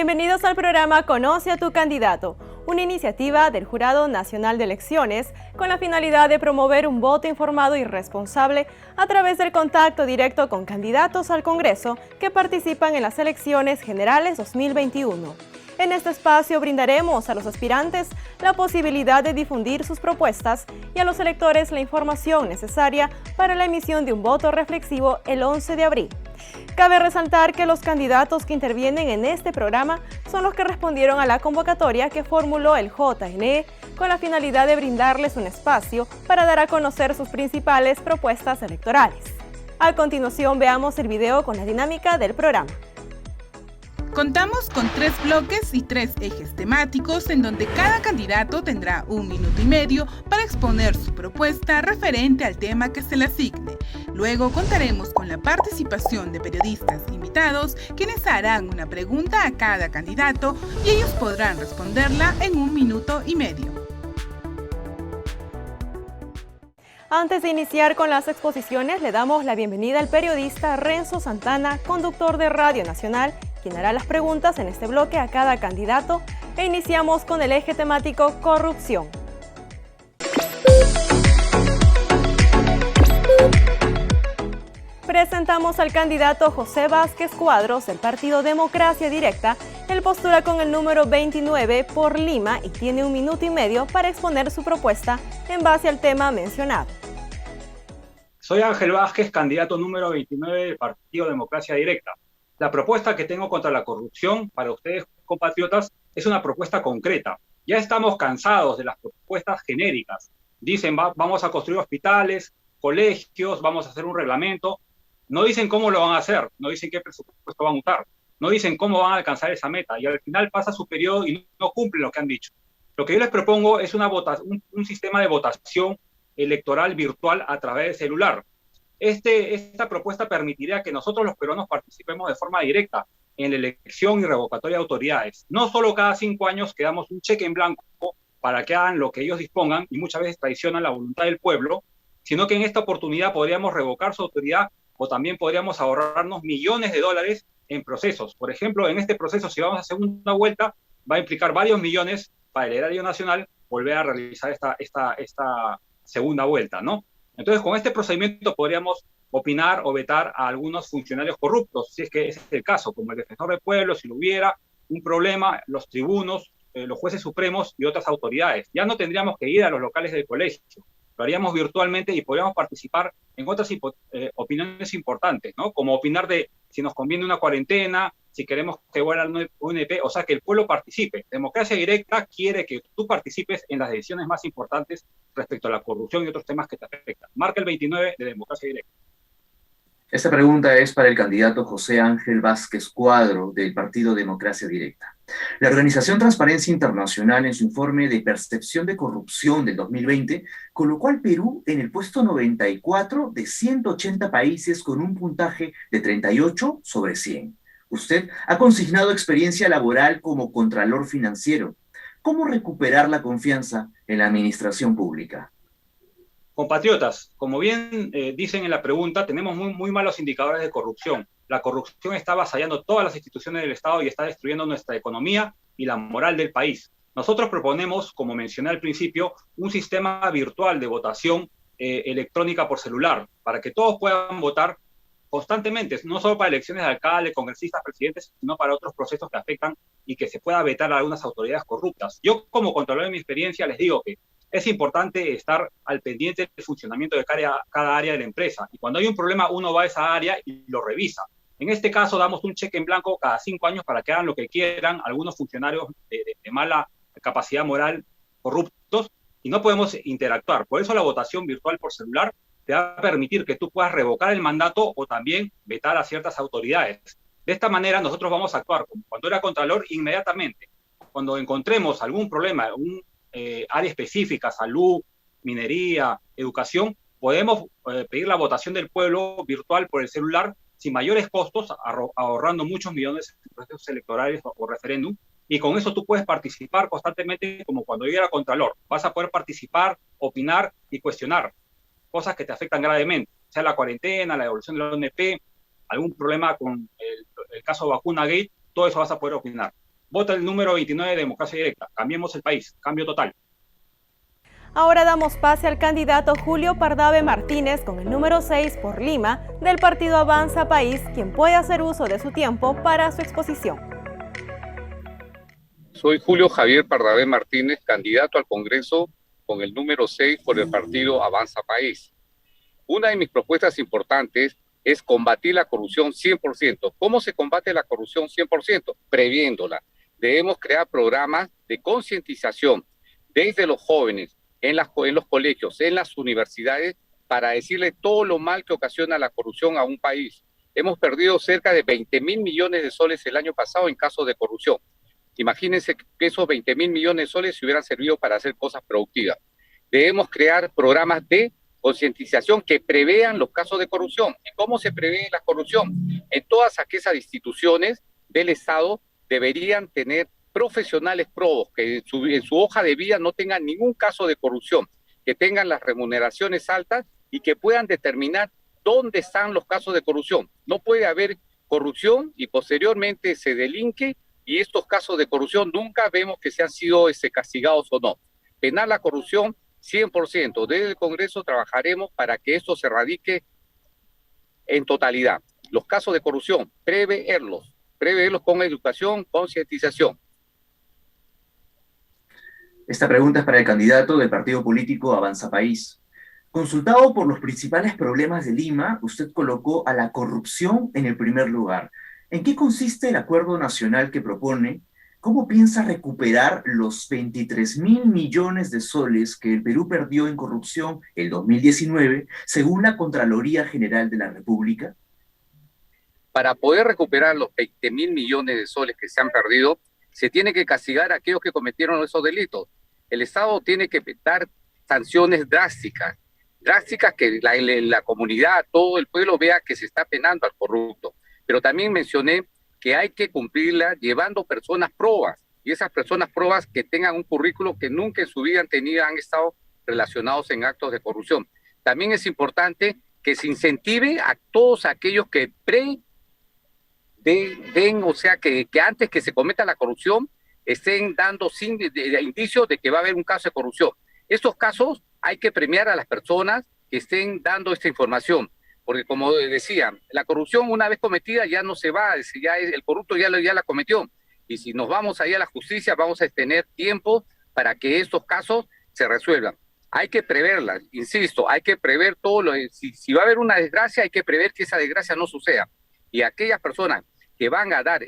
Bienvenidos al programa Conoce a tu candidato, una iniciativa del Jurado Nacional de Elecciones con la finalidad de promover un voto informado y responsable a través del contacto directo con candidatos al Congreso que participan en las elecciones generales 2021. En este espacio brindaremos a los aspirantes la posibilidad de difundir sus propuestas y a los electores la información necesaria para la emisión de un voto reflexivo el 11 de abril. Cabe resaltar que los candidatos que intervienen en este programa son los que respondieron a la convocatoria que formuló el JNE con la finalidad de brindarles un espacio para dar a conocer sus principales propuestas electorales. A continuación veamos el video con la dinámica del programa. Contamos con 3 bloques y 3 ejes temáticos en donde cada candidato tendrá 1 minuto y medio para exponer su propuesta referente al tema que se le asigne. Luego contaremos con la participación de periodistas invitados, quienes harán una pregunta a cada candidato y ellos podrán responderla en 1 minuto y medio. Antes de iniciar con las exposiciones, le damos la bienvenida al periodista Renzo Santana, conductor de Radio Nacional, quien hará las preguntas en este bloque a cada candidato, e iniciamos con el eje temático corrupción. Presentamos al candidato José Vázquez Cuadros del partido Democracia Directa. Él postula con el número 29 por Lima y tiene 1 minuto y medio para exponer su propuesta en base al tema mencionado. Soy Ángel Vázquez, candidato número 29 del partido Democracia Directa. La propuesta que tengo contra la corrupción para ustedes, compatriotas, es una propuesta concreta. Ya estamos cansados de las propuestas genéricas. Dicen, vamos a construir hospitales, colegios, vamos a hacer un reglamento. No dicen cómo lo van a hacer, no dicen qué presupuesto van a usar, no dicen cómo van a alcanzar esa meta, y al final pasa su periodo y no cumplen lo que han dicho. Lo que yo les propongo es un sistema de votación electoral virtual a través del celular. Esta propuesta permitiría que nosotros los peruanos participemos de forma directa en la elección y revocatoria de autoridades. No solo cada 5 años que damos un cheque en blanco para que hagan lo que ellos dispongan y muchas veces traicionan la voluntad del pueblo, sino que en esta oportunidad podríamos revocar su autoridad o también podríamos ahorrarnos millones de dólares en procesos. Por ejemplo, en este proceso, si vamos a segunda vuelta, va a implicar varios millones para el erario nacional volver a realizar esta segunda vuelta, ¿no? Entonces, con este procedimiento podríamos opinar o vetar a algunos funcionarios corruptos, si es que ese es el caso, como el defensor del pueblo, si lo hubiera un problema, los tribunos, los jueces supremos y otras autoridades. Ya no tendríamos que ir a los locales del colegio, lo haríamos virtualmente y podríamos participar en otras opiniones importantes, ¿no? Como opinar de si nos conviene una cuarentena, si queremos que vuelva al UNP, o sea, que el pueblo participe. Democracia Directa quiere que tú participes en las decisiones más importantes respecto a la corrupción y otros temas que te afectan. Marca el 29 de Democracia Directa. Esta pregunta es para el candidato José Ángel Vázquez Cuadro del partido Democracia Directa. La organización Transparencia Internacional, en su informe de percepción de corrupción del 2020, colocó al Perú en el puesto 94 de 180 países con un puntaje de 38 sobre 100. Usted ha consignado experiencia laboral como contralor financiero. ¿Cómo recuperar la confianza en la administración pública? Compatriotas, como bien dicen en la pregunta, tenemos muy malos indicadores de corrupción. La corrupción está avasallando todas las instituciones del Estado y está destruyendo nuestra economía y la moral del país. Nosotros proponemos, como mencioné al principio, un sistema virtual de votación electrónica por celular, para que todos puedan votar constantemente, no solo para elecciones de alcalde, congresistas, presidentes, sino para otros procesos que afectan y que se pueda vetar a algunas autoridades corruptas. Yo, como contralor de mi experiencia, les digo que es importante estar al pendiente del funcionamiento de cada área de la empresa. Y cuando hay un problema, uno va a esa área y lo revisa. En este caso, damos un cheque en blanco cada 5 años para que hagan lo que quieran algunos funcionarios de mala capacidad moral, corruptos, y no podemos interactuar. Por eso la votación virtual por celular te va a permitir que tú puedas revocar el mandato o también vetar a ciertas autoridades. De esta manera, nosotros vamos a actuar como cuando era contralor inmediatamente. Cuando encontremos algún problema, área específica, salud, minería, educación, podemos pedir la votación del pueblo virtual por el celular sin mayores costos, ahorrando muchos millones en procesos electorales o referéndum, y con eso tú puedes participar constantemente como cuando yo era contralor. Vas a poder participar, opinar y cuestionar cosas que te afectan gravemente, sea la cuarentena, la devolución de la ONP, algún problema con el caso Vacuna Gate, todo eso vas a poder opinar. Vota el número 29 de Democracia Directa. Cambiemos el país. Cambio total. Ahora damos pase al candidato Julio Pardavé Martínez con el número 6 por Lima del partido Avanza País, quien puede hacer uso de su tiempo para su exposición. Soy Julio Javier Pardavé Martínez, candidato al Congreso con el número 6 por el partido Avanza País. Una de mis propuestas importantes es combatir la corrupción 100%. ¿Cómo se combate la corrupción 100%? Previéndola. Debemos crear programas de concientización desde los jóvenes, en los colegios, en las universidades, para decirle todo lo mal que ocasiona la corrupción a un país. Hemos perdido cerca de 20.000 millones de soles el año pasado en casos de corrupción. Imagínense que esos 20.000 millones de soles se hubieran servido para hacer cosas productivas. Debemos crear programas de concientización que prevean los casos de corrupción. ¿Y cómo se prevé la corrupción? En todas aquellas instituciones del Estado deberían tener profesionales probos, que en su hoja de vida no tengan ningún caso de corrupción, que tengan las remuneraciones altas y que puedan determinar dónde están los casos de corrupción. No puede haber corrupción y posteriormente se delinque y estos casos de corrupción nunca vemos que se han sido castigados o no. Penar la corrupción 100%. Desde el Congreso trabajaremos para que esto se erradique en totalidad. Los casos de corrupción, preverlos con educación, concientización. Esta pregunta es para el candidato del partido político Avanza País. Consultado por los principales problemas de Lima, usted colocó a la corrupción en el primer lugar. ¿En qué consiste el acuerdo nacional que propone? ¿Cómo piensa recuperar los 23.000 millones de soles que el Perú perdió en corrupción el 2019, según la Contraloría General de la República? Para poder recuperar los 20.000 millones de soles que se han perdido, se tiene que castigar a aquellos que cometieron esos delitos. El Estado tiene que dar sanciones drásticas que la comunidad, todo el pueblo vea que se está penando al corrupto. Pero también mencioné que hay que cumplirla llevando personas probas, y esas personas probas que tengan un currículo que nunca en su vida han estado relacionados en actos de corrupción. También es importante que se incentive a todos aquellos que que antes que se cometa la corrupción estén dando indicios de que va a haber un caso de corrupción. Estos casos hay que premiar a las personas que estén dando esta información, porque como decía, la corrupción una vez cometida ya no se va, el corrupto ya la cometió, y si nos vamos ahí a la justicia vamos a tener tiempo para que estos casos se resuelvan. Hay que preverlas, insisto, hay que prever si va a haber una desgracia, hay que prever que esa desgracia no suceda, y aquellas personas que van a dar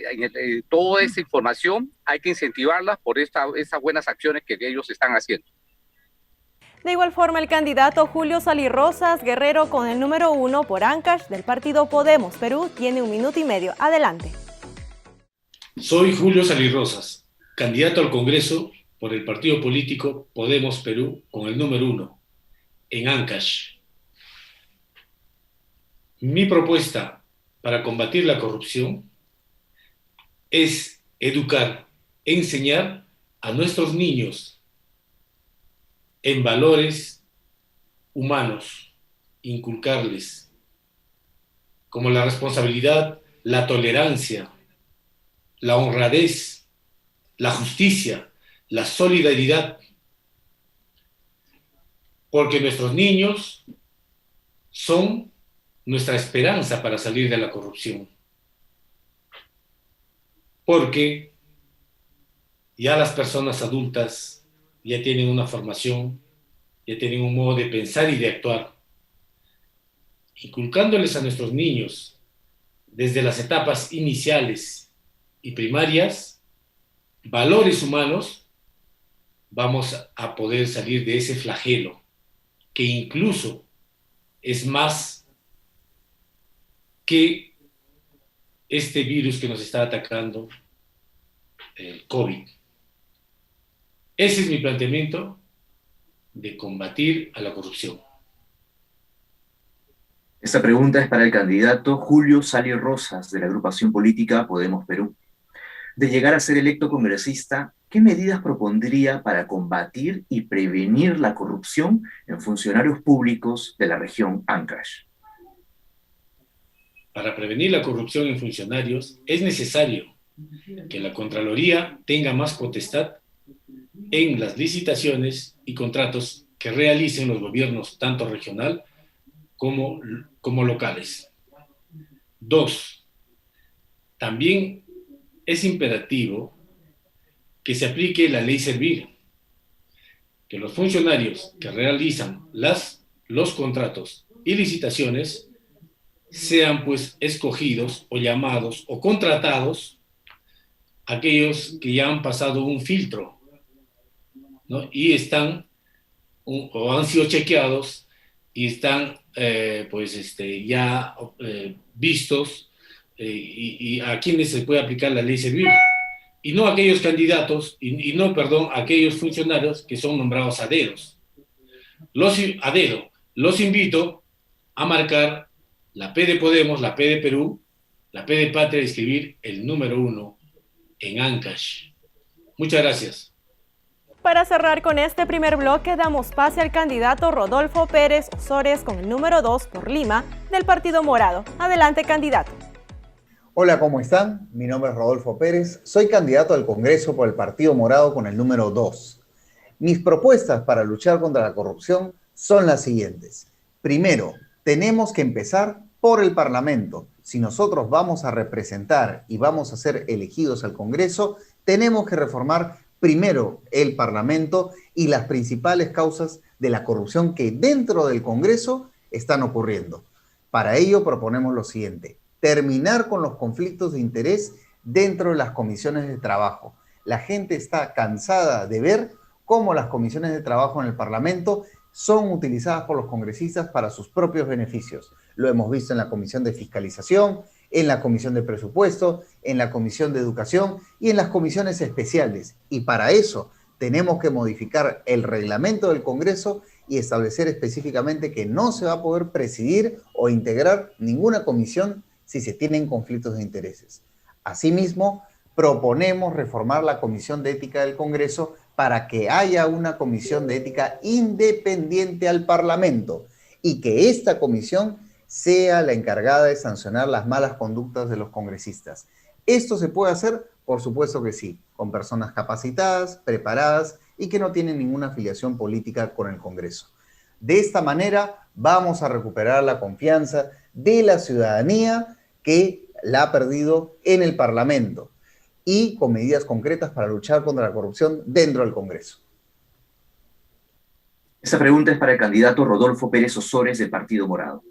toda esa información, hay que incentivarlas por esas buenas acciones que ellos están haciendo. De igual forma, el candidato Julio Sali Rosas Guerrero con el número 1 por Ancash del partido Podemos Perú tiene 1 minuto y medio. Adelante. Soy Julio Sali Rosas, candidato al Congreso por el partido político Podemos Perú con el número 1 en Ancash. Mi propuesta para combatir la corrupción es educar, enseñar a nuestros niños en valores humanos, inculcarles como la responsabilidad, la tolerancia, la honradez, la justicia, la solidaridad, porque nuestros niños son nuestra esperanza para salir de la corrupción. Porque ya las personas adultas ya tienen una formación, ya tienen un modo de pensar y de actuar. Inculcándoles a nuestros niños desde las etapas iniciales y primarias valores humanos, vamos a poder salir de ese flagelo que incluso es más que este virus que nos está atacando, el COVID. Ese es mi planteamiento de combatir a la corrupción. Esta pregunta es para el candidato Julio Sali Rosas, de la agrupación política Podemos Perú. De llegar a ser electo congresista, ¿qué medidas propondría para combatir y prevenir la corrupción en funcionarios públicos de la región Ancash? Para prevenir la corrupción en funcionarios es necesario que la Contraloría tenga más potestad en las licitaciones y contratos que realicen los gobiernos tanto regional como locales. 2. También es imperativo que se aplique la ley Servir, que los funcionarios que realizan los contratos y licitaciones sean pues escogidos o llamados o contratados aquellos que ya han pasado un filtro, ¿no? Y están o han sido chequeados y están vistos y a quienes se puede aplicar la ley Servir, y no aquellos candidatos aquellos funcionarios que son nombrados aderos. Los invito a marcar la P de Podemos, la P de Perú, la P de Patria y escribir el número 1 en Ancash. Muchas gracias. Para cerrar con este primer bloque, damos pase al candidato Rodolfo Pérez Osores con el número 2 por Lima del Partido Morado. Adelante, candidato. Hola, ¿cómo están? Mi nombre es Rodolfo Pérez, soy candidato al Congreso por el Partido Morado con el número 2. Mis propuestas para luchar contra la corrupción son las siguientes. Primero, tenemos que empezar por el Parlamento. Si nosotros vamos a representar y vamos a ser elegidos al Congreso, tenemos que reformar primero el Parlamento y las principales causas de la corrupción que dentro del Congreso están ocurriendo. Para ello proponemos lo siguiente: terminar con los conflictos de interés dentro de las comisiones de trabajo. La gente está cansada de ver cómo las comisiones de trabajo en el Parlamento son utilizadas por los congresistas para sus propios beneficios. Lo hemos visto en la Comisión de Fiscalización, en la Comisión de Presupuesto, en la Comisión de Educación y en las comisiones especiales. Y para eso tenemos que modificar el reglamento del Congreso y establecer específicamente que no se va a poder presidir o integrar ninguna comisión si se tienen conflictos de intereses. Asimismo, proponemos reformar la Comisión de Ética del Congreso para que haya una comisión de ética independiente al Parlamento y que esta comisión sea la encargada de sancionar las malas conductas de los congresistas. ¿Esto se puede hacer? Por supuesto que sí, con personas capacitadas, preparadas y que no tienen ninguna afiliación política con el Congreso. De esta manera vamos a recuperar la confianza de la ciudadanía que la ha perdido en el Parlamento y con medidas concretas para luchar contra la corrupción dentro del Congreso. Esta pregunta es para el candidato Rodolfo Pérez Osores del Partido Morado.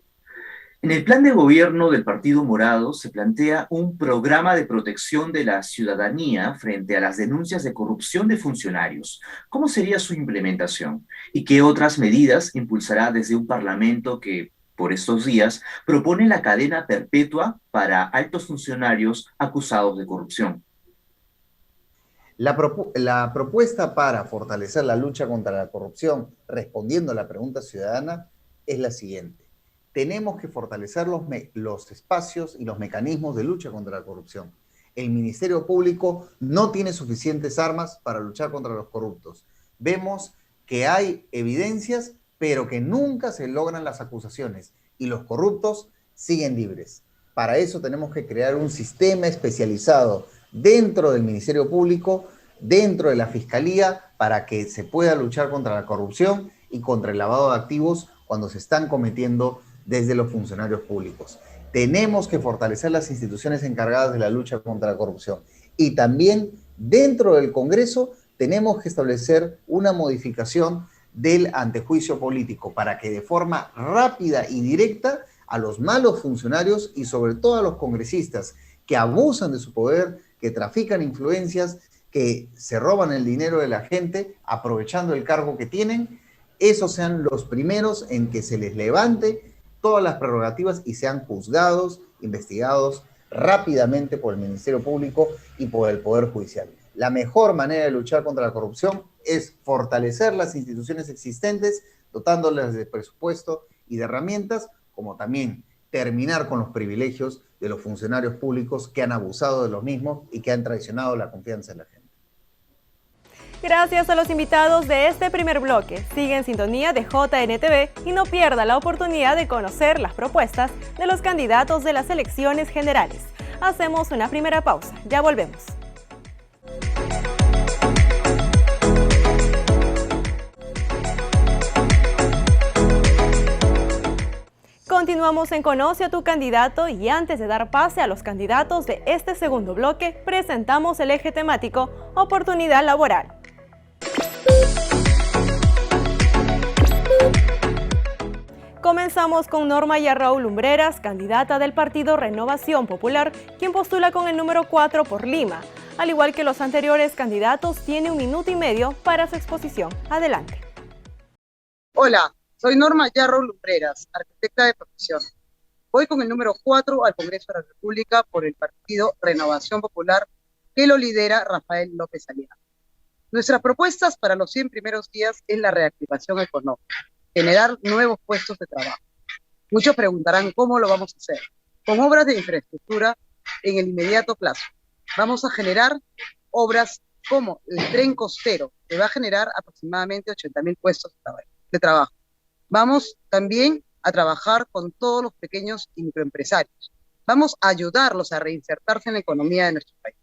En el plan de gobierno del Partido Morado se plantea un programa de protección de la ciudadanía frente a las denuncias de corrupción de funcionarios. ¿Cómo sería su implementación? ¿Y qué otras medidas impulsará desde un Parlamento que, por estos días, propone la cadena perpetua para altos funcionarios acusados de corrupción? La propuesta para fortalecer la lucha contra la corrupción, respondiendo a la pregunta ciudadana, es la siguiente. Tenemos que fortalecer los espacios y los mecanismos de lucha contra la corrupción. El Ministerio Público no tiene suficientes armas para luchar contra los corruptos. Vemos que hay evidencias, pero que nunca se logran las acusaciones y los corruptos siguen libres. Para eso tenemos que crear un sistema especializado dentro del Ministerio Público, dentro de la Fiscalía, para que se pueda luchar contra la corrupción y contra el lavado de activos cuando se están cometiendo desde los funcionarios públicos. Tenemos que fortalecer las instituciones encargadas de la lucha contra la corrupción. Y también dentro del Congreso tenemos que establecer una modificación del antejuicio político para que de forma rápida y directa a los malos funcionarios y sobre todo a los congresistas que abusan de su poder, que trafican influencias, que se roban el dinero de la gente aprovechando el cargo que tienen, esos sean los primeros en que se les levante todas las prerrogativas y sean juzgados, investigados rápidamente por el Ministerio Público y por el Poder Judicial. La mejor manera de luchar contra la corrupción es fortalecer las instituciones existentes, dotándolas de presupuesto y de herramientas, como también terminar con los privilegios de los funcionarios públicos que han abusado de los mismos y que han traicionado la confianza de la gente. Gracias a los invitados de este primer bloque. Sigue en sintonía de JNTV y no pierda la oportunidad de conocer las propuestas de los candidatos de las elecciones generales. Hacemos una primera pausa, ya volvemos. Continuamos en Conoce a tu candidato y antes de dar pase a los candidatos de este segundo bloque, presentamos el eje temático Oportunidad Laboral. Comenzamos con Norma Yarrou Lumbreras, candidata del partido Renovación Popular, quien postula con el número 4 por Lima. Al igual que los anteriores candidatos, tiene 1 minuto y medio para su exposición. Adelante. Hola, soy Norma Yarrou Lumbreras, arquitecta de profesión. Voy con el número 4 al Congreso de la República por el partido Renovación Popular, que lo lidera Rafael López Aliaga. Nuestras propuestas para los 100 primeros días es la reactivación económica, generar nuevos puestos de trabajo. Muchos preguntarán cómo lo vamos a hacer. Con obras de infraestructura en el inmediato plazo. Vamos a generar obras como el tren costero, que va a generar aproximadamente 80.000 puestos de trabajo. Vamos también a trabajar con todos los pequeños y microempresarios. Vamos a ayudarlos a reinsertarse en la economía de nuestro país.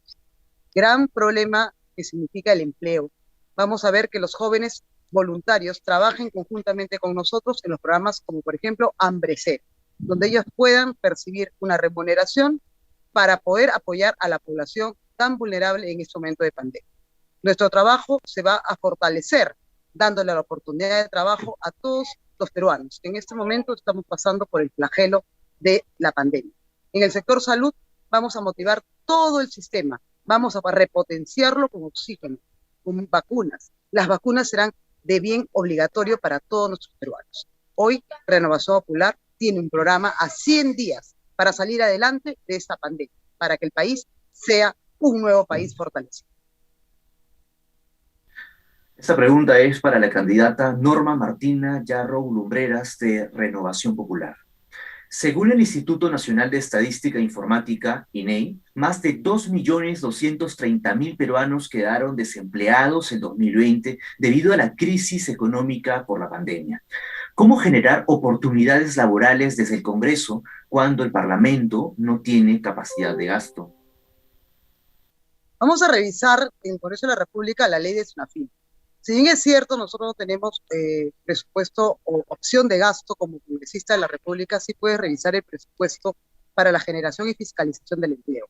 Gran problema que significa el empleo. Vamos a ver que los jóvenes voluntarios trabajen conjuntamente con nosotros en los programas como por ejemplo Hambre Cero, donde ellos puedan percibir una remuneración para poder apoyar a la población tan vulnerable en este momento de pandemia. Nuestro trabajo se va a fortalecer dándole la oportunidad de trabajo a todos los peruanos, que en este momento estamos pasando por el flagelo de la pandemia. En el sector salud vamos a motivar todo el sistema, vamos a repotenciarlo con oxígeno, con vacunas. Las vacunas serán de bien obligatorio para todos nuestros peruanos. Hoy, Renovación Popular tiene un programa a 100 días para salir adelante de esta pandemia, para que el país sea un nuevo país fortalecido. Esta pregunta es para la candidata Norma Martina Yarrou Lumbreras de Renovación Popular. Según el Instituto Nacional de Estadística e Informática, INEI, más de 2.230.000 peruanos quedaron desempleados en 2020 debido a la crisis económica por la pandemia. ¿Cómo generar oportunidades laborales desde el Congreso cuando el Parlamento no tiene capacidad de gasto? Vamos a revisar en el Congreso de la República la ley de SUNAFIN. Si bien es cierto, nosotros no tenemos presupuesto o opción de gasto como congresista de la República, sí puede revisar el presupuesto para la generación y fiscalización del empleo.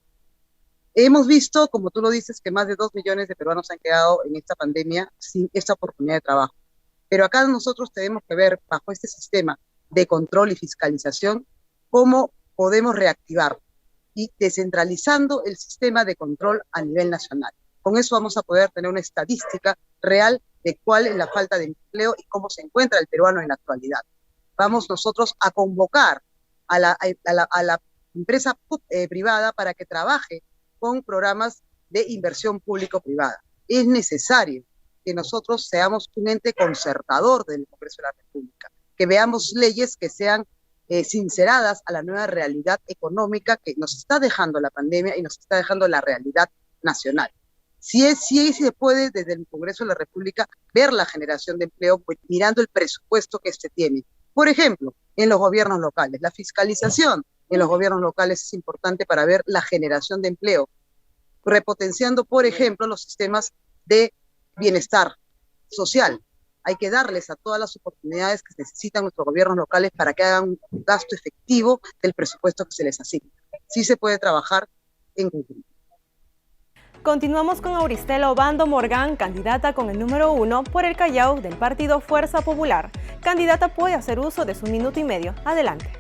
Hemos visto, como tú lo dices, que más de 2 millones de peruanos han quedado en esta pandemia sin esta oportunidad de trabajo. Pero acá nosotros tenemos que ver, bajo este sistema de control y fiscalización, cómo podemos reactivar y descentralizando el sistema de control a nivel nacional. Con eso vamos a poder tener una estadística real de cuál es la falta de empleo y cómo se encuentra el peruano en la actualidad. Vamos nosotros a convocar a la empresa privada para que trabaje con programas de inversión público-privada. Es necesario que nosotros seamos un ente concertador del Congreso de la República, que veamos leyes que sean sinceradas a la nueva realidad económica que nos está dejando la pandemia y nos está dejando la realidad nacional. Sí se puede desde el Congreso de la República ver la generación de empleo pues, mirando el presupuesto que este tiene. Por ejemplo, en los gobiernos locales. La fiscalización en los gobiernos locales es importante para ver la generación de empleo, repotenciando, por ejemplo, los sistemas de bienestar social. Hay que darles a todas las oportunidades que necesitan nuestros gobiernos locales para que hagan un gasto efectivo del presupuesto que se les asigna. Sí se puede trabajar en conjunto. Continuamos con Auristela Obando Morgan, candidata con el número 1 por el Callao del partido Fuerza Popular. Candidata puede hacer uso de su 1 minuto y medio. Adelante.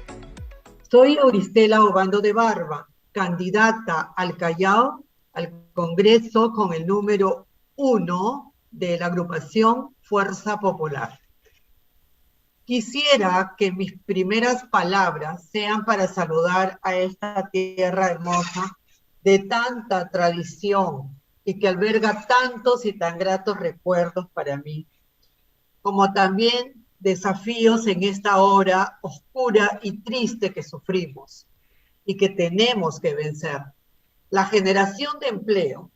Soy Auristela Obando de Barba, candidata al Callao, al Congreso con el número 1 de la agrupación Fuerza Popular. Quisiera que mis primeras palabras sean para saludar a esta tierra hermosa de tanta tradición y que alberga tantos y tan gratos recuerdos para mí, como también desafíos en esta hora oscura y triste que sufrimos y que tenemos que vencer. La generación de empleo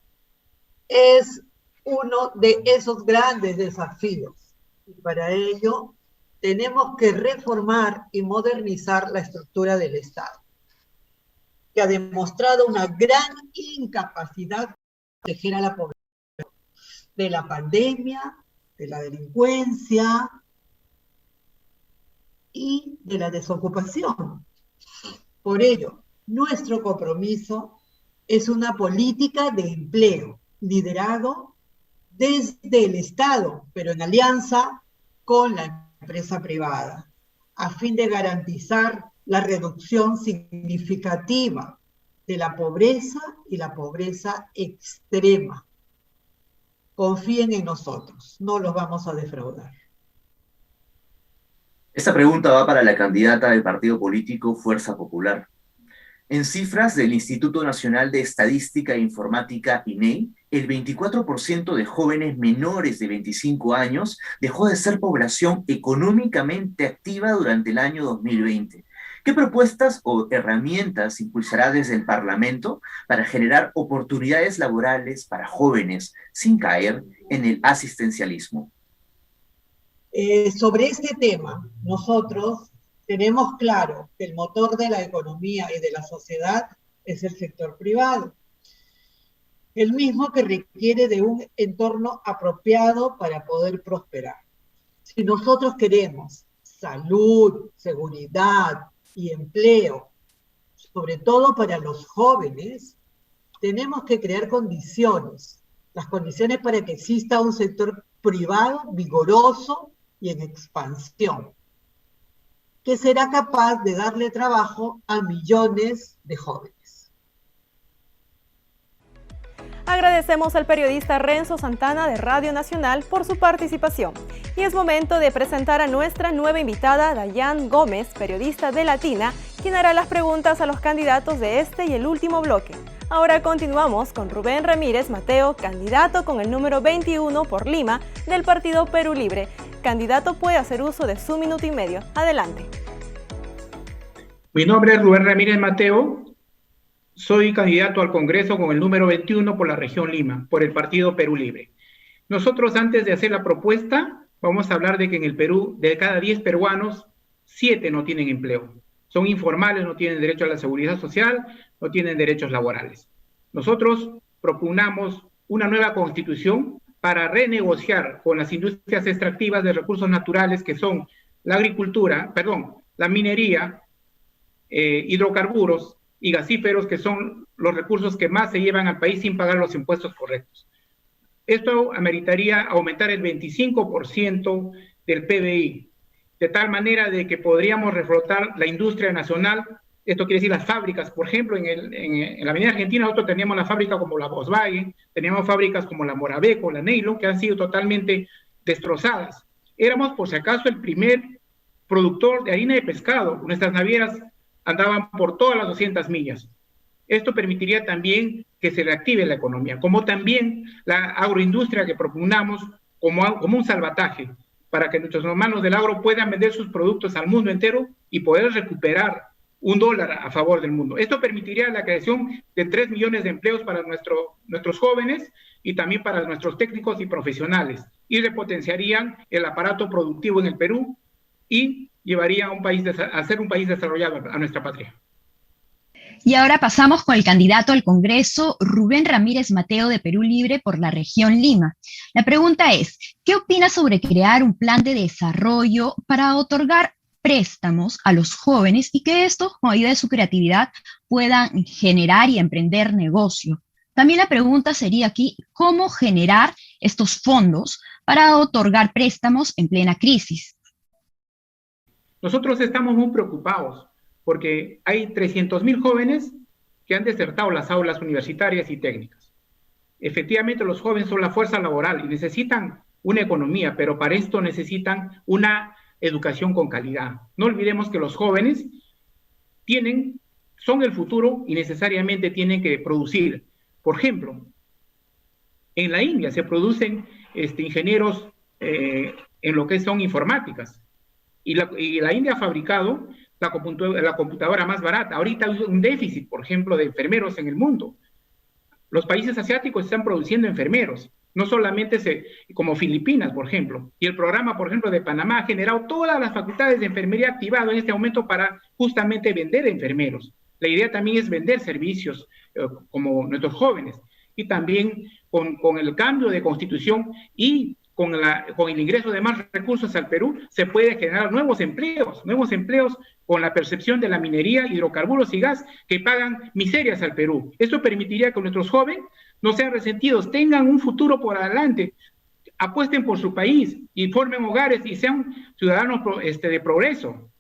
es uno de esos grandes desafíos y para ello tenemos que reformar y modernizar la estructura del Estado. que ha demostrado una gran incapacidad de proteger a la población de la pandemia, de la delincuencia y de la desocupación. Por ello, nuestro compromiso es una política de empleo liderado desde el Estado, pero en alianza con la empresa privada, a fin de garantizar la reducción significativa de la pobreza y la pobreza extrema. Confíen en nosotros, no los vamos a defraudar. Esta pregunta va para la candidata del partido político Fuerza Popular. En cifras del Instituto Nacional de Estadística e Informática, INEI, el 24% de jóvenes menores de 25 años dejó de ser población económicamente activa durante el año 2020. ¿Qué propuestas o herramientas impulsará desde el Parlamento para generar oportunidades laborales para jóvenes sin caer en el asistencialismo? Sobre este tema, nosotros tenemos claro que el motor de la economía y de la sociedad es el sector privado, el mismo que requiere de un entorno apropiado para poder prosperar. Si nosotros queremos salud, seguridad y empleo, sobre todo para los jóvenes, tenemos que crear condiciones, las condiciones para que exista un sector privado vigoroso y en expansión, que será capaz de darle trabajo a millones de jóvenes. Agradecemos al periodista Renzo Santana de Radio Nacional por su participación. Y es momento de presentar a nuestra nueva invitada, Dayan Gómez, periodista de Latina, quien hará las preguntas a los candidatos de este y el último bloque. Ahora continuamos con Rubén Ramírez Mateo, candidato con el número 21 por Lima del partido Perú Libre. Candidato puede hacer uso de su minuto y medio. Adelante. Mi nombre es Rubén Ramírez Mateo. Soy candidato al Congreso con el número 21 por la región Lima, por el partido Perú Libre. Nosotros, antes de hacer la propuesta, vamos a hablar de que en el Perú, de cada 10 peruanos, 7 no tienen empleo. Son informales, no tienen derecho a la seguridad social, no tienen derechos laborales. Nosotros propugnamos una nueva constitución para renegociar con las industrias extractivas de recursos naturales que son la agricultura, la minería, hidrocarburos y gasíferos, que son los recursos que más se llevan al país sin pagar los impuestos correctos. Esto ameritaría aumentar el 25% del PBI, de tal manera de que podríamos reflotar la industria nacional. Esto quiere decir las fábricas. Por ejemplo, en la Avenida Argentina nosotros teníamos la fábrica como la Volkswagen, teníamos fábricas como la Morabeco, la Neylon, que han sido totalmente destrozadas. Éramos, por si acaso, el primer productor de harina de pescado. Nuestras navieras andaban por todas las 200 millas. Esto permitiría también que se reactive la economía, como también la agroindustria que propugnamos como un salvataje, para que nuestros hermanos del agro puedan vender sus productos al mundo entero y poder recuperar $1 a favor del mundo. Esto permitiría la creación de 3 millones de empleos para nuestros jóvenes y también para nuestros técnicos y profesionales, y repotenciarían el aparato productivo en el Perú y llevaría a ser un país desarrollado a nuestra patria. Y ahora pasamos con el candidato al Congreso, Rubén Ramírez Mateo de Perú Libre por la región Lima. La pregunta es, ¿qué opina sobre crear un plan de desarrollo para otorgar préstamos a los jóvenes y que estos, con ayuda de su creatividad, puedan generar y emprender negocio? También la pregunta sería aquí, ¿cómo generar estos fondos para otorgar préstamos en plena crisis? Nosotros estamos muy preocupados porque hay 300.000 jóvenes que han desertado las aulas universitarias y técnicas. Efectivamente, los jóvenes son la fuerza laboral y necesitan una economía, pero para esto necesitan una educación con calidad. No olvidemos que los jóvenes son el futuro y necesariamente tienen que producir. Por ejemplo, en la India se producen ingenieros en lo que son informáticas. Y la India ha fabricado la computadora más barata. Ahorita hay un déficit, por ejemplo, de enfermeros en el mundo. Los países asiáticos están produciendo enfermeros, no solamente como Filipinas, por ejemplo. Y el programa, por ejemplo, de Panamá ha generado todas las facultades de enfermería activado en este momento para justamente vender enfermeros. La idea también es vender servicios como nuestros jóvenes, y también con el cambio de constitución y con el ingreso de más recursos al Perú, se puede generar nuevos empleos con la percepción de la minería, hidrocarburos y gas que pagan miserias al Perú. Esto permitiría que nuestros jóvenes no sean resentidos, tengan un futuro por adelante, apuesten por su país y formen hogares y sean ciudadanos de progreso.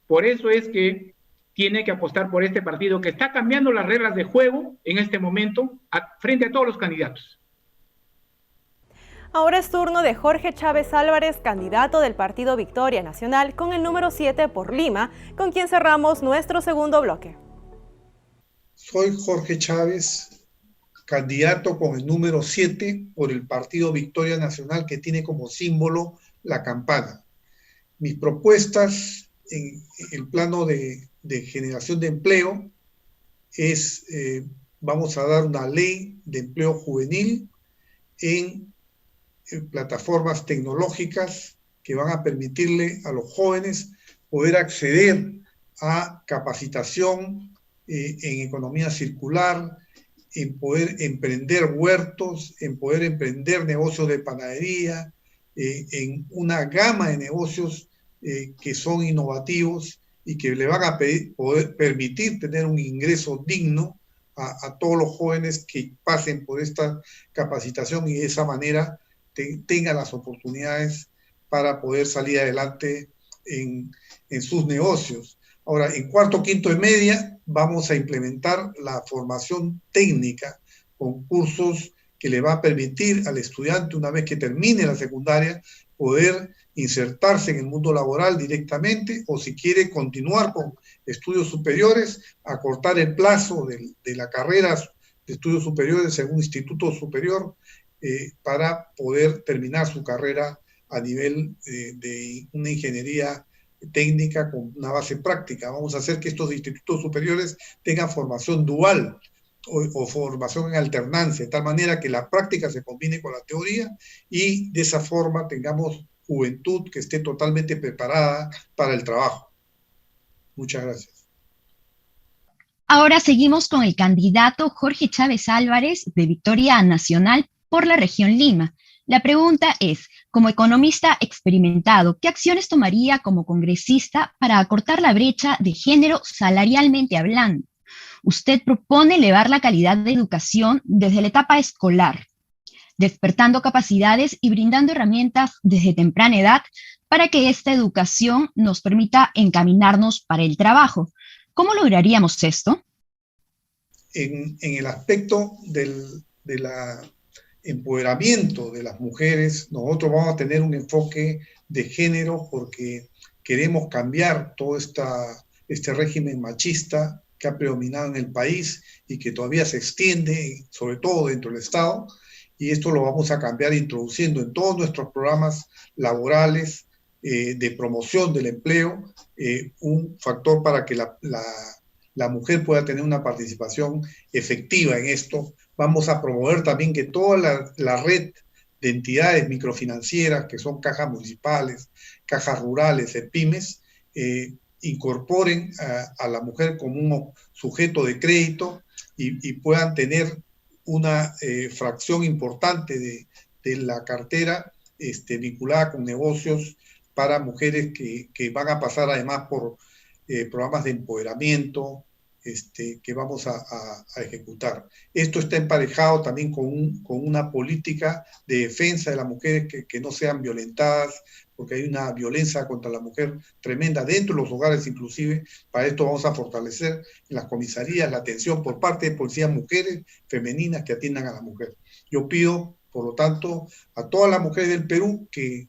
Por eso es que tiene que apostar por este partido que está cambiando las reglas de juego en este momento frente a todos los candidatos. Ahora es turno de Jorge Chávez Álvarez, candidato del Partido Victoria Nacional con el número 7 por Lima, con quien cerramos nuestro segundo bloque. Soy Jorge Chávez, candidato con el número 7 por el Partido Victoria Nacional, que tiene como símbolo la campana. Mis propuestas en el plano de generación de empleo es, vamos a dar una ley de empleo juvenil en plataformas tecnológicas que van a permitirle a los jóvenes poder acceder a capacitación en economía circular, en poder emprender huertos, en poder emprender negocios de panadería, en una gama de negocios que son innovativos y que le van a poder permitir tener un ingreso digno a todos los jóvenes que pasen por esta capacitación y de esa manera tengan las oportunidades para poder salir adelante en sus negocios. Ahora, en cuarto, quinto y media vamos a implementar la formación técnica con cursos que le va a permitir al estudiante, una vez que termine la secundaria, poder insertarse en el mundo laboral directamente, o si quiere continuar con estudios superiores, acortar el plazo de la carrera de estudios superiores en un instituto superior, para poder terminar su carrera a nivel de una ingeniería técnica con una base práctica. Vamos a hacer que estos institutos superiores tengan formación dual o formación en alternancia, de tal manera que la práctica se combine con la teoría y de esa forma tengamos juventud que esté totalmente preparada para el trabajo. Muchas gracias. Ahora seguimos con el candidato Jorge Chávez Álvarez de Victoria Nacional por la región Lima. La pregunta es, como economista experimentado, ¿qué acciones tomaría como congresista para acortar la brecha de género salarialmente hablando? Usted propone elevar la calidad de educación desde la etapa escolar, despertando capacidades y brindando herramientas desde temprana edad para que esta educación nos permita encaminarnos para el trabajo. ¿Cómo lograríamos esto? En el aspecto del empoderamiento de las mujeres, nosotros vamos a tener un enfoque de género porque queremos cambiar todo este régimen machista que ha predominado en el país y que todavía se extiende, sobre todo dentro del Estado, y esto lo vamos a cambiar introduciendo en todos nuestros programas laborales de promoción del empleo un factor para que la mujer pueda tener una participación efectiva en esto. Vamos a promover también que toda la red de entidades microfinancieras, que son cajas municipales, cajas rurales, pymes, incorporen a la mujer como un sujeto de crédito y puedan tener una fracción importante de la cartera vinculada con negocios para mujeres que van a pasar además por programas de empoderamiento, que vamos a ejecutar. Esto está emparejado también con una política de defensa de las mujeres que no sean violentadas, porque hay una violencia contra la mujer tremenda dentro de los hogares inclusive. Para esto vamos a fortalecer en las comisarías la atención por parte de policías mujeres femeninas que atiendan a la mujer. Yo pido, por lo tanto, a todas las mujeres del Perú que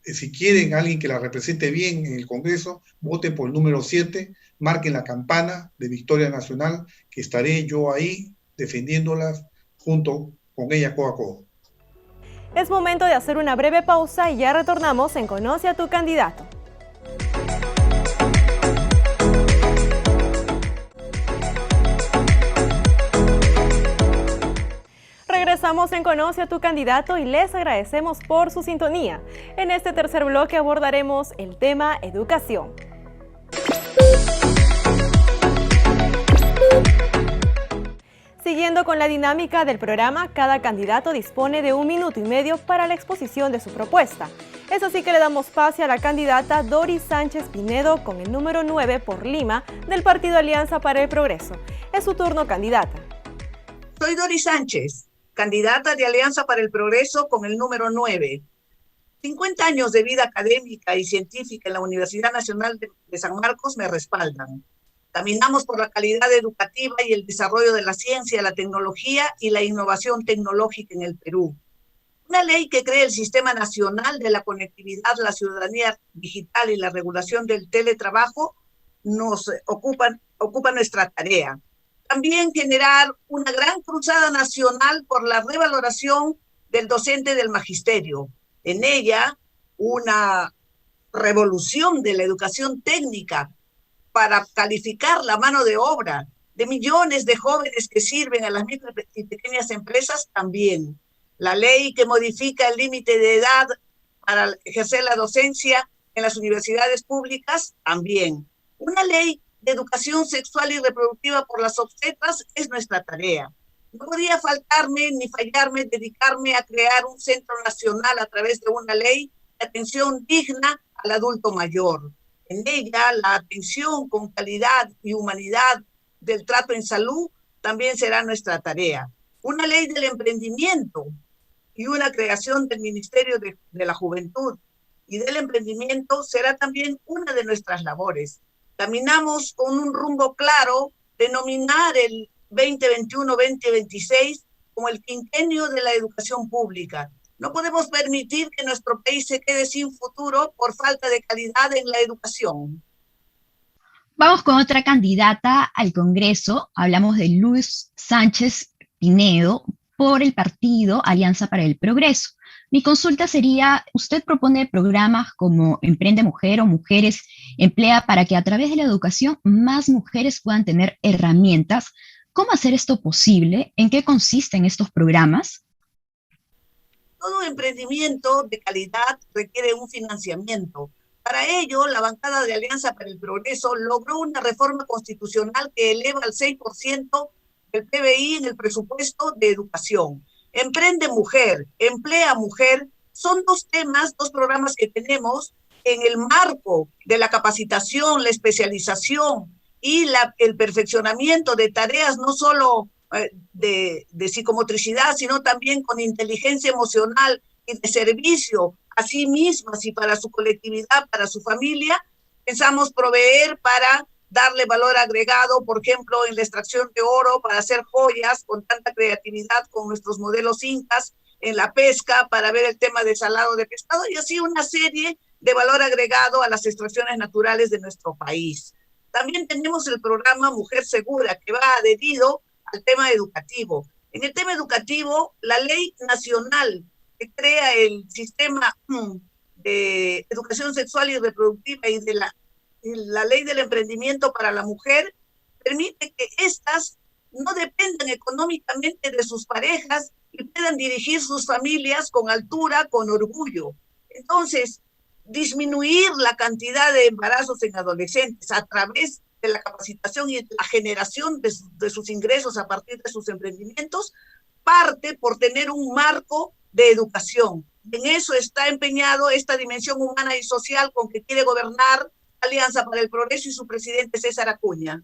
si quieren a alguien que la represente bien en el Congreso, voten por el número 7, marquen la campana de Victoria Nacional, que estaré yo ahí defendiéndolas junto con ella codo a codo. Es momento de hacer una breve pausa y ya retornamos en Conoce a tu candidato. Regresamos en Conoce a tu candidato y les agradecemos por su sintonía. En este tercer bloque abordaremos el tema educación. acuerdo con la dinámica del programa, cada candidato dispone de 1 minuto y medio para la exposición de su propuesta. Es así que le damos pase a la candidata Doris Sánchez Pinedo con el número 9 por Lima del Partido Alianza para el Progreso. Es su turno, candidata. Soy Doris Sánchez, candidata de Alianza para el Progreso con el número 9. 50 años de vida académica y científica en la Universidad Nacional de San Marcos me respaldan. Caminamos por la calidad educativa y el desarrollo de la ciencia, la tecnología y la innovación tecnológica en el Perú. Una ley que crea el Sistema Nacional de la Conectividad, la Ciudadanía Digital y la regulación del teletrabajo nos ocupa nuestra tarea. También generar una gran cruzada nacional por la revaloración del docente del magisterio. En ella, una revolución de la educación técnica para calificar la mano de obra de millones de jóvenes que sirven a las micro y pequeñas empresas también. La ley que modifica el límite de edad para ejercer la docencia en las universidades públicas también. Una ley de educación sexual y reproductiva por las obstetras es nuestra tarea. No podía faltarme ni fallarme dedicarme a crear un centro nacional a través de una ley de atención digna al adulto mayor. En ella, la atención con calidad y humanidad del trato en salud también será nuestra tarea. Una ley del emprendimiento y una creación del Ministerio de la Juventud y del Emprendimiento será también una de nuestras labores. Caminamos con un rumbo claro de nominar el 2021-2026 como el quinquenio de la educación pública. No podemos permitir que nuestro país se quede sin futuro por falta de calidad en la educación. Vamos con otra candidata al Congreso. Hablamos de Luz Sánchez Pinedo por el partido Alianza para el Progreso. Mi consulta sería, usted propone programas como Emprende Mujer o Mujeres Emplea para que a través de la educación más mujeres puedan tener herramientas. ¿Cómo hacer esto posible? ¿En qué consisten estos programas? Todo emprendimiento de calidad requiere un financiamiento. Para ello, la bancada de Alianza para el Progreso logró una reforma constitucional que eleva al 6% del PBI en el presupuesto de educación. Emprende Mujer, Emplea Mujer, son dos programas que tenemos en el marco de la capacitación, la especialización y el perfeccionamiento de tareas no solo de psicomotricidad, sino también con inteligencia emocional y de servicio a sí mismas y para su colectividad, para su familia. Pensamos proveer para darle valor agregado, por ejemplo, en la extracción de oro, para hacer joyas con tanta creatividad con nuestros modelos incas, en la pesca, para ver el tema del salado de pescado, y así una serie de valor agregado a las extracciones naturales de nuestro país. También tenemos el programa Mujer Segura, que va adherido al tema educativo. En el tema educativo, la ley nacional que crea el sistema de educación sexual y reproductiva y de la ley del emprendimiento para la mujer permite que éstas no dependan económicamente de sus parejas y puedan dirigir sus familias con altura, con orgullo. Entonces, disminuir la cantidad de embarazos en adolescentes a través de la capacitación y la generación de sus ingresos a partir de sus emprendimientos, parte por tener un marco de educación. En eso está empeñado esta dimensión humana y social con que quiere gobernar Alianza para el Progreso y su presidente César Acuña.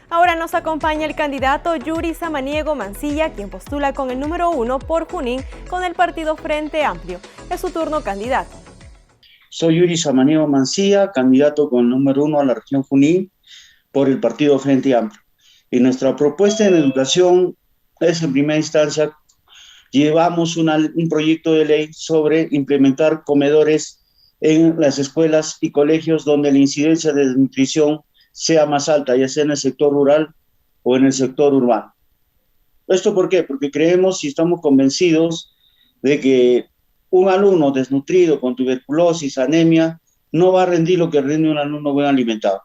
Ahora nos acompaña el candidato Yuri Samaniego Mancilla, quien postula con el número 1 por Junín con el partido Frente Amplio. Es su turno, candidato. Soy Yuri Samaniego Mancilla, candidato con el número 1 a la región Junín por el partido Frente Amplio. Y nuestra propuesta en educación es, en primera instancia, llevamos un proyecto de ley sobre implementar comedores en las escuelas y colegios donde la incidencia de desnutrición sea más alta, ya sea en el sector rural o en el sector urbano. ¿Esto por qué? Porque creemos y estamos convencidos de que un alumno desnutrido con tuberculosis, anemia, no va a rendir lo que rinde un alumno bien alimentado.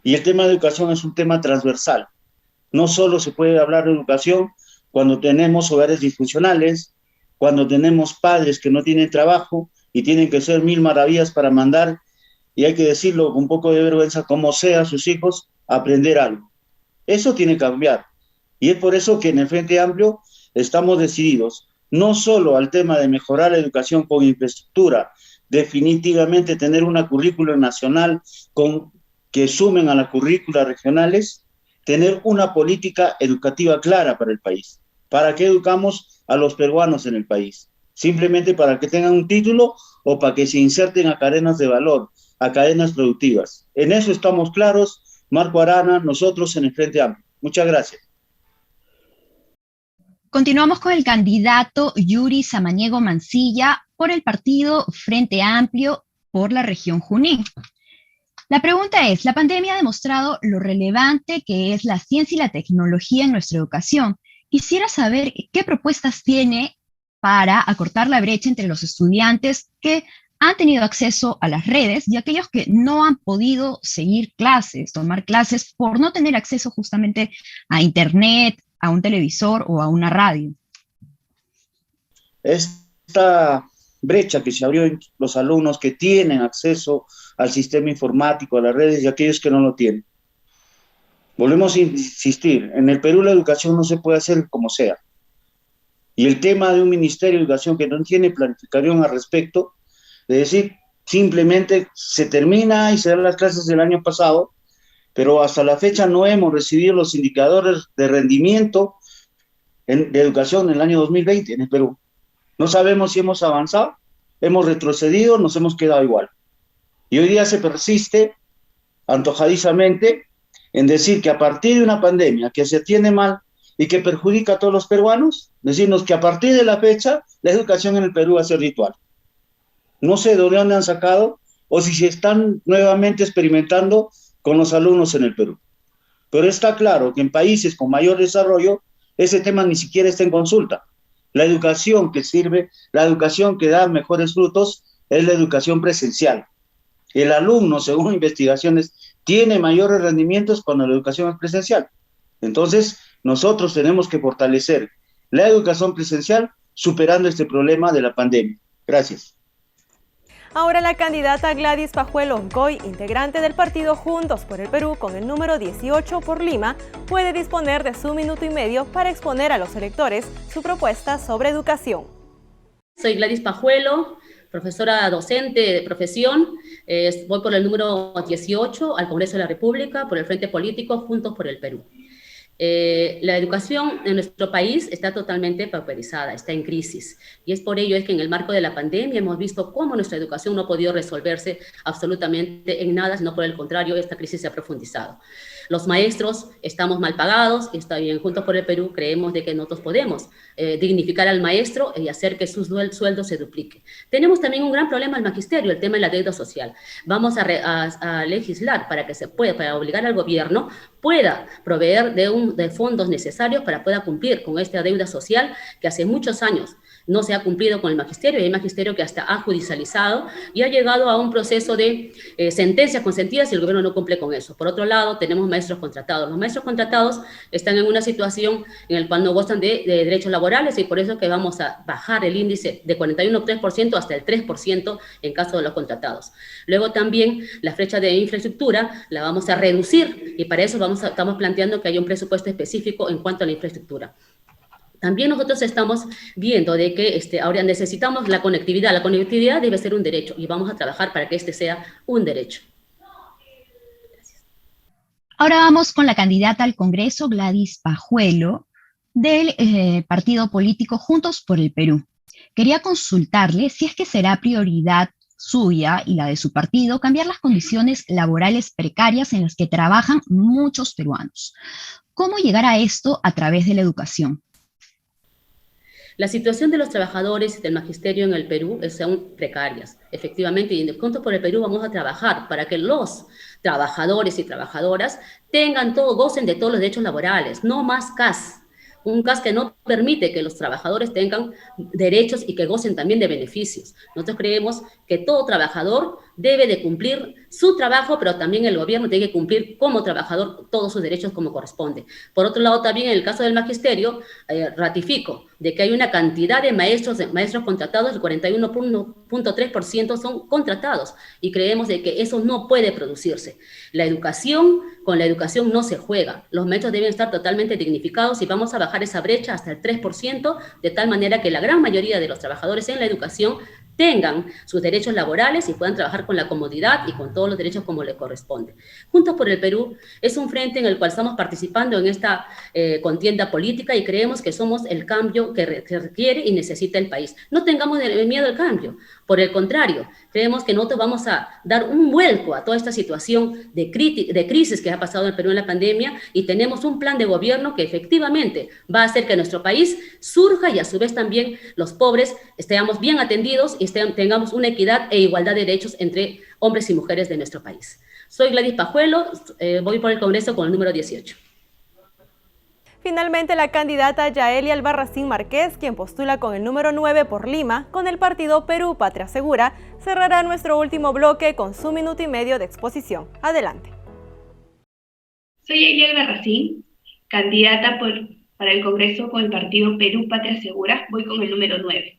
Y el tema de educación es un tema transversal. No solo se puede hablar de educación cuando tenemos hogares disfuncionales, cuando tenemos padres que no tienen trabajo y tienen que hacer mil maravillas para mandar, y hay que decirlo con un poco de vergüenza, como sea a sus hijos, a aprender algo. Eso tiene que cambiar. Y es por eso que en el Frente Amplio estamos decididos no solo al tema de mejorar la educación con infraestructura, definitivamente tener una currícula nacional que sumen a las currículas regionales, tener una política educativa clara para el país. ¿Para qué educamos a los peruanos en el país? ¿Simplemente para que tengan un título o para que se inserten a cadenas de valor, a cadenas productivas? En eso estamos claros, Marco Arana, nosotros en el Frente Amplio. Muchas gracias. Continuamos con el candidato Yuri Samaniego Mancilla por el partido Frente Amplio por la región Junín. La pregunta es, la pandemia ha demostrado lo relevante que es la ciencia y la tecnología en nuestra educación. Quisiera saber qué propuestas tiene para acortar la brecha entre los estudiantes que han tenido acceso a las redes y aquellos que no han podido seguir clases, tomar clases por no tener acceso justamente a Internet, a un televisor o a una radio. Esta brecha que se abrió en los alumnos que tienen acceso al sistema informático, a las redes, y aquellos que no lo tienen. Volvemos a insistir, en el Perú la educación no se puede hacer como sea. Y el tema de un Ministerio de Educación que no tiene planificación al respecto, de decir, simplemente se termina y se dan las clases del año pasado, pero hasta la fecha no hemos recibido los indicadores de rendimiento de educación en el año 2020 en el Perú. No sabemos si hemos avanzado, hemos retrocedido, nos hemos quedado igual. Y hoy día se persiste antojadizamente en decir que a partir de una pandemia que se atiende mal y que perjudica a todos los peruanos, decirnos que a partir de la fecha la educación en el Perú va a ser virtual. No sé de dónde han sacado o si se están nuevamente experimentando con los alumnos en el Perú. Pero está claro que en países con mayor desarrollo, ese tema ni siquiera está en consulta. La educación que sirve, la educación que da mejores frutos, es la educación presencial. El alumno, según investigaciones, tiene mayores rendimientos cuando la educación es presencial. Entonces, nosotros tenemos que fortalecer la educación presencial superando este problema de la pandemia. Gracias. Ahora la candidata Gladys Pajuelo Oncoy, integrante del partido Juntos por el Perú con el número 18 por Lima, puede disponer de su minuto y medio para exponer a los electores su propuesta sobre educación. Soy Gladys Pajuelo, profesora docente de profesión. Voy por el número 18 al Congreso de la República por el Frente Político Juntos por el Perú. La educación en nuestro país está totalmente pauperizada, está en crisis. Y es por ello que en el marco de la pandemia hemos visto cómo nuestra educación no ha podido resolverse absolutamente en nada, sino por el contrario, esta crisis se ha profundizado. Los maestros estamos mal pagados, y está bien, Juntos por el Perú creemos de que nosotros podemos dignificar al maestro y hacer que su sueldo se duplique. Tenemos también un gran problema al magisterio, el tema de la deuda social. Vamos a legislar para que se pueda, para obligar al gobierno pueda proveer de fondos necesarios para pueda cumplir con esta deuda social que hace muchos años no se ha cumplido con el magisterio, y hay magisterio que hasta ha judicializado y ha llegado a un proceso de sentencias consentidas y el gobierno no cumple con eso. Por otro lado, tenemos maestros contratados. Los maestros contratados están en una situación en la cual no gozan de derechos laborales, y por eso que vamos a bajar el índice de 41,3% hasta el 3% en caso de los contratados. Luego también la brecha de infraestructura la vamos a reducir, y para eso estamos planteando que haya un presupuesto específico en cuanto a la infraestructura. También nosotros estamos viendo de que ahora necesitamos la conectividad. La conectividad debe ser un derecho y vamos a trabajar para que este sea un derecho. Gracias. Ahora vamos con la candidata al Congreso, Gladys Pajuelo, del partido político Juntos por el Perú. Quería consultarle si es que será prioridad suya y la de su partido cambiar las condiciones laborales precarias en las que trabajan muchos peruanos. ¿Cómo llegar a esto a través de la educación? La situación de los trabajadores del magisterio en el Perú son precarias, efectivamente, y en Juntos por el Perú vamos a trabajar para que los trabajadores y trabajadoras gocen de todos los derechos laborales, no más CAS. Un CAS que no permite que los trabajadores tengan derechos y que gocen también de beneficios. Nosotros creemos que todo trabajador debe de cumplir su trabajo, pero también el gobierno tiene que cumplir como trabajador todos sus derechos como corresponde. Por otro lado, también en el caso del magisterio, ratifico de que hay una cantidad de maestros contratados, el 41.3% son contratados, y creemos de que eso no puede producirse. Con la educación no se juega. Los maestros deben estar totalmente dignificados y vamos a bajar esa brecha hasta el 3%, de tal manera que la gran mayoría de los trabajadores en la educación tengan sus derechos laborales y puedan trabajar con la comodidad y con todos los derechos como le corresponde. Juntos por el Perú es un frente en el cual estamos participando en esta contienda política y creemos que somos el cambio que requiere y necesita el país. No tengamos miedo al cambio, por el contrario, creemos que nosotros vamos a dar un vuelco a toda esta situación de crisis que ha pasado en el Perú en la pandemia, y tenemos un plan de gobierno que efectivamente va a hacer que nuestro país surja y a su vez también los pobres estemos bien atendidos y tengamos una equidad e igualdad de derechos entre hombres y mujeres de nuestro país. Soy Gladys Pajuelo, voy por el Congreso con el número 18. Finalmente, la candidata Yaeli Albarracín Márquez, quien postula con el número 9 por Lima, con el partido Perú Patria Segura, cerrará nuestro último bloque con su minuto y medio de exposición. Adelante. Soy Yaeli Albarracín, candidata para el Congreso con el partido Perú Patria Segura, voy con el número 9.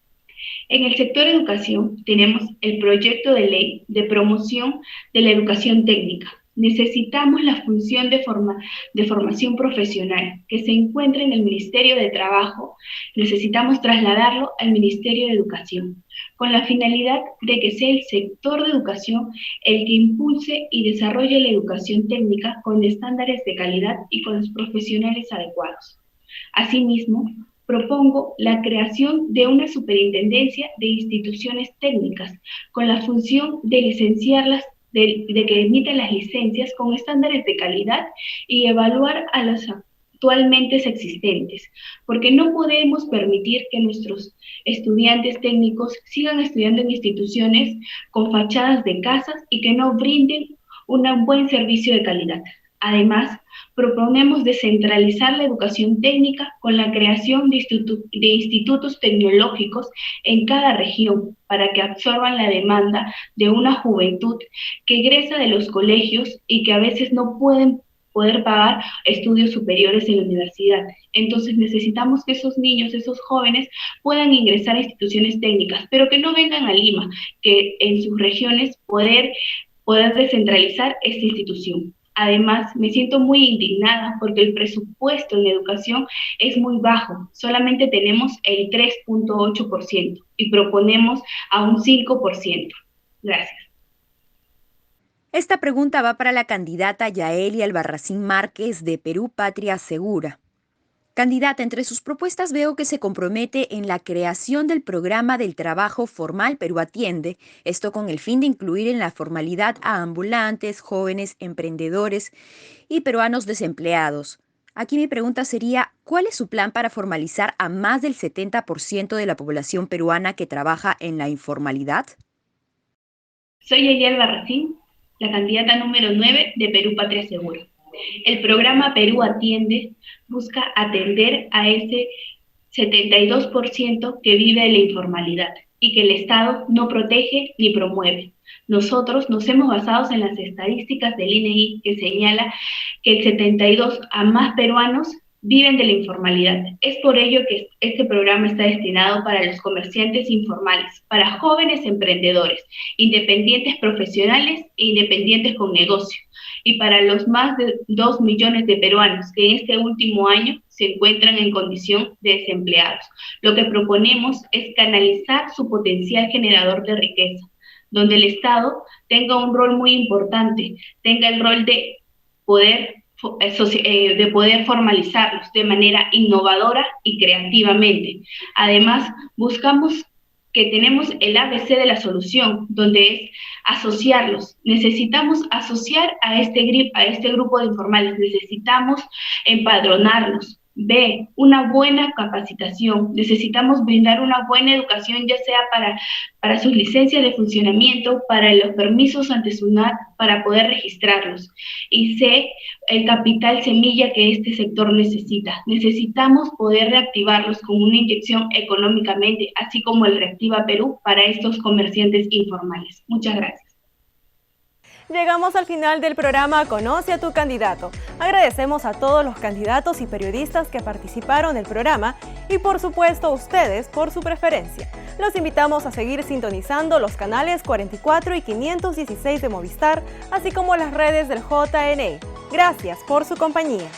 En el sector educación tenemos el proyecto de ley de promoción de la educación técnica. Necesitamos la función de formación profesional que se encuentra en el Ministerio de Trabajo, necesitamos trasladarlo al Ministerio de Educación, con la finalidad de que sea el sector de educación el que impulse y desarrolle la educación técnica con estándares de calidad y con los profesionales adecuados. Asimismo, propongo la creación de una superintendencia de instituciones técnicas con la función de licenciarlas, de que emiten las licencias con estándares de calidad y evaluar a las actualmente existentes, porque no podemos permitir que nuestros estudiantes técnicos sigan estudiando en instituciones con fachadas de casas y que no brinden un buen servicio de calidad. Además, proponemos descentralizar la educación técnica con la creación de institutos tecnológicos en cada región para que absorban la demanda de una juventud que egresa de los colegios y que a veces no pueden pagar estudios superiores en la universidad. Entonces necesitamos que esos niños, esos jóvenes puedan ingresar a instituciones técnicas, pero que no vengan a Lima, que en sus regiones poder descentralizar esta institución. Además, me siento muy indignada porque el presupuesto en educación es muy bajo, solamente tenemos el 3.8% y proponemos a un 5%. Gracias. Esta pregunta va para la candidata Yaeli Albarracín Márquez de Perú Patria Segura. Candidata, entre sus propuestas veo que se compromete en la creación del programa del trabajo formal Perú Atiende, esto con el fin de incluir en la formalidad a ambulantes, jóvenes, emprendedores y peruanos desempleados. Aquí mi pregunta sería, ¿cuál es su plan para formalizar a más del 70% de la población peruana que trabaja en la informalidad? Soy Yaeli Albarracín, la candidata número 9 de Perú Patria Segura. El programa Perú Atiende busca atender a ese 72% que vive en la informalidad y que el Estado no protege ni promueve. Nosotros nos hemos basado en las estadísticas del INEGI que señala que el 72% a más peruanos viven de la informalidad. Es por ello que este programa está destinado para los comerciantes informales, para jóvenes emprendedores, independientes profesionales e independientes con negocio, y para los más de 2 millones de peruanos que en este último año se encuentran en condición de desempleados. Lo que proponemos es canalizar su potencial generador de riqueza, donde el Estado tenga un rol muy importante, tenga el rol de poder formalizarlos de manera innovadora y creativamente. Además, buscamos que tenemos el ABC de la solución, donde es asociarlos. Necesitamos asociar a este grupo de informales, necesitamos empadronarlos. B, una buena capacitación. Necesitamos brindar una buena educación, ya sea para sus licencias de funcionamiento, para los permisos ante SUNAT, para poder registrarlos. Y C, el capital semilla que este sector necesita. Necesitamos poder reactivarlos con una inyección económicamente, así como el Reactiva Perú para estos comerciantes informales. Muchas gracias. Llegamos al final del programa Conoce a tu candidato. Agradecemos a todos los candidatos y periodistas que participaron del programa y por supuesto a ustedes por su preferencia. Los invitamos a seguir sintonizando los canales 44 y 516 de Movistar, así como las redes del JNE. Gracias por su compañía.